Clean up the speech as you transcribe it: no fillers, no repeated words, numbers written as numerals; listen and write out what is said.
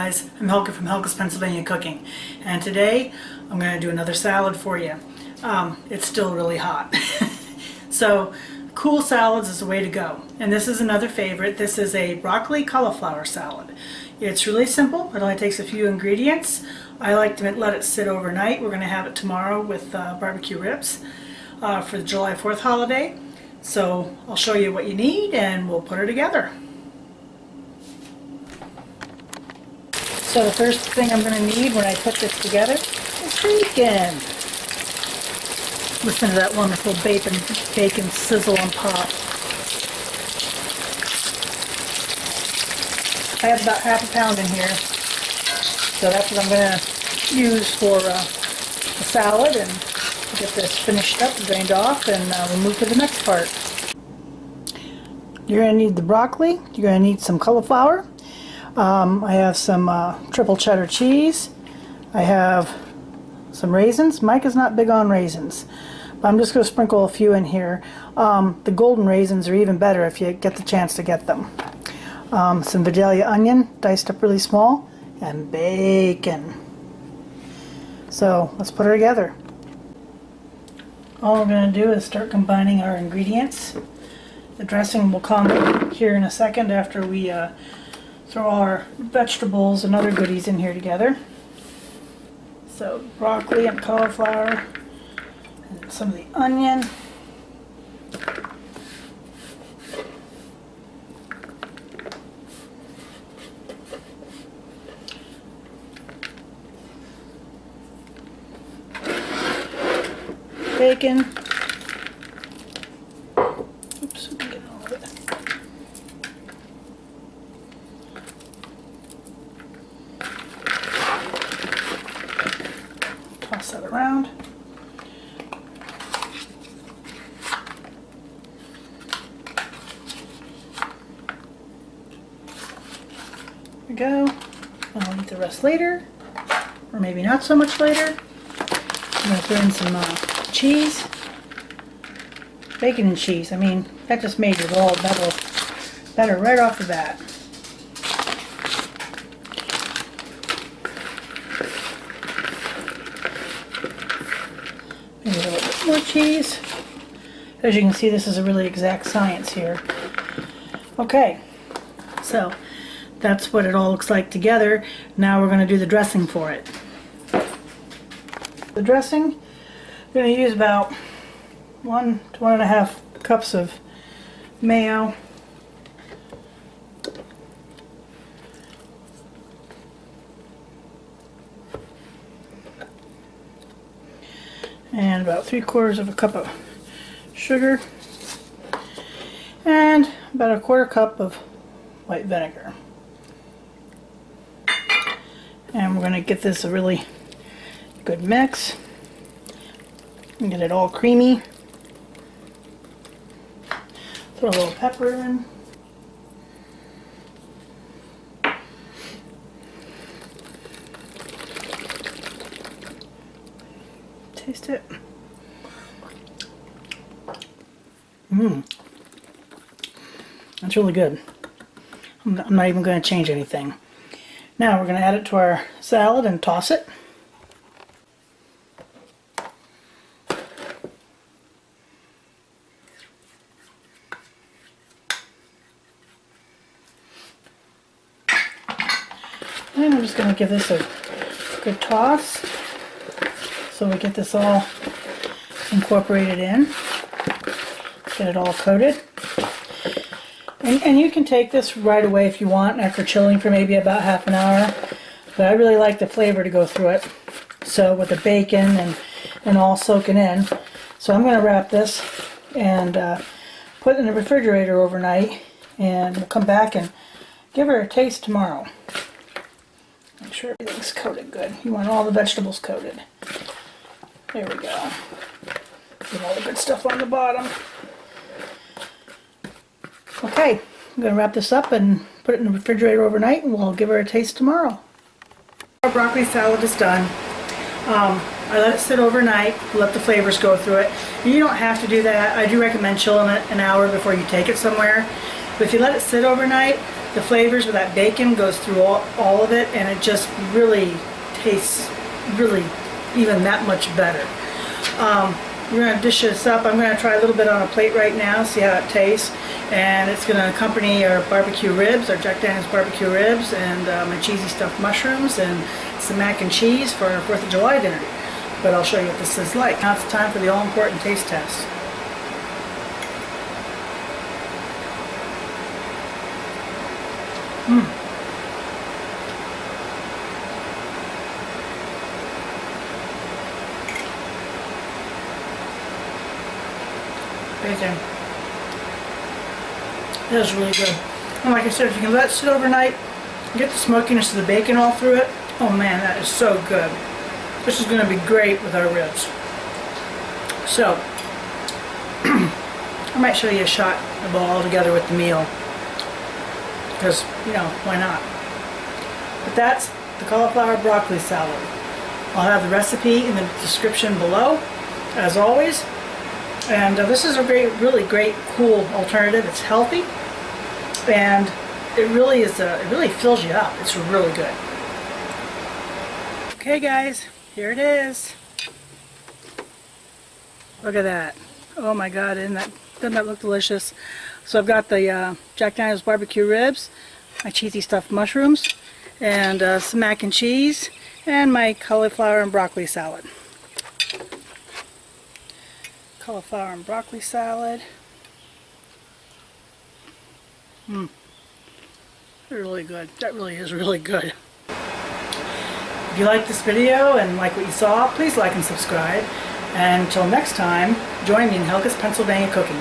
guys, I'm Helga from Helga's Pennsylvania Cooking, and today I'm going to do another salad for you. It's still really hot. So cool salads is the way to go, and this is another favorite. This is a broccoli cauliflower salad. It's really simple. It only takes a few ingredients. I like to let it sit overnight. We're going to have it tomorrow with barbecue ribs for the July 4th holiday. So I'll show you what you need and we'll put her together. So the first thing I'm going to need when I put this together is bacon. Listen to that wonderful bacon sizzle and pop. I have about half a pound in here, so that's what I'm going to use for the salad, and get this finished up and drained off, and we'll move to the next part. You're going to need the broccoli. You're going to need some cauliflower. I have some triple cheddar cheese. I have some raisins. Mike is not big on raisins, but I'm just going to sprinkle a few in here. The golden raisins are even better if you get the chance to get them. Some Vidalia onion, diced up really small, and bacon. So let's put her together. All we're going to do is start combining our ingredients. The dressing will come here in a second after we throw our vegetables and other goodies in here together. So broccoli and cauliflower, and some of the onion. Bacon. Oops, I'm getting all of it. Toss that around. There we go. I'll eat the rest later, or maybe not so much later. I'm going to throw in some cheese. Bacon and cheese. I mean, that just made it all better right off the bat. Maybe a little bit more cheese. As you can see, this is a really exact science here. Okay, so that's what it all looks like together. Now we're going to do the dressing for it. The dressing, I'm going to use about 1 to 1.5 cups of mayo, and about 3/4 of a cup of sugar, and about 1/4 cup of white vinegar. And we're going to get this a really good mix and get it all creamy. Throw a little pepper in. Taste it. That's really good. I'm not even going to change anything. Now we're going to add it to our salad and toss it. And I'm just going to give this a good toss so we get this all incorporated in. Get it all coated. And you can take this right away if you want after chilling for maybe about half an hour. But I really like the flavor to go through it. So with the bacon and all soaking in. So I'm going to wrap this and put it in the refrigerator overnight. And we'll come back and give her a taste tomorrow. Make sure everything's coated good. You want all the vegetables coated. There we go. Get all the good stuff on the bottom. Okay, I'm going to wrap this up and put it in the refrigerator overnight, and we'll give her a taste tomorrow. Our broccoli salad is done. I let it sit overnight, let the flavors go through it. You don't have to do that. I do recommend chilling it an hour before you take it somewhere. But if you let it sit overnight, the flavors with that bacon goes through all of it, and it just really tastes really even that much better. We're going to dish this up. I'm going to try a little bit on a plate right now, see how it tastes. And it's going to accompany our barbecue ribs, our Jack Daniel's barbecue ribs, and my cheesy stuffed mushrooms, and some mac and cheese for our 4th of July dinner. But I'll show you what this is like. Now it's time for the all-important taste test. Bacon. It is really good. And like I said, if you can let it sit overnight, get the smokiness of the bacon all through it, oh man, that is so good. This is going to be great with our ribs. So, I might show you a shot of all together with the meal. Because, you know, why not? But that's the cauliflower broccoli salad. I'll have the recipe in the description below, as always. And this is a really great, cool alternative. It's healthy, and it really is. It really fills you up. It's really good. Okay, guys, here it is. Look at that! Oh my God! Doesn't that look delicious? So I've got the Jack Daniel's barbecue ribs, my cheesy stuffed mushrooms, and some mac and cheese, and my cauliflower and broccoli salad. Cauliflower and broccoli salad. They're really good. That really is really good. If you liked this video and like what you saw, please like and subscribe. And until next time, join me in Helga's Pennsylvania Cooking.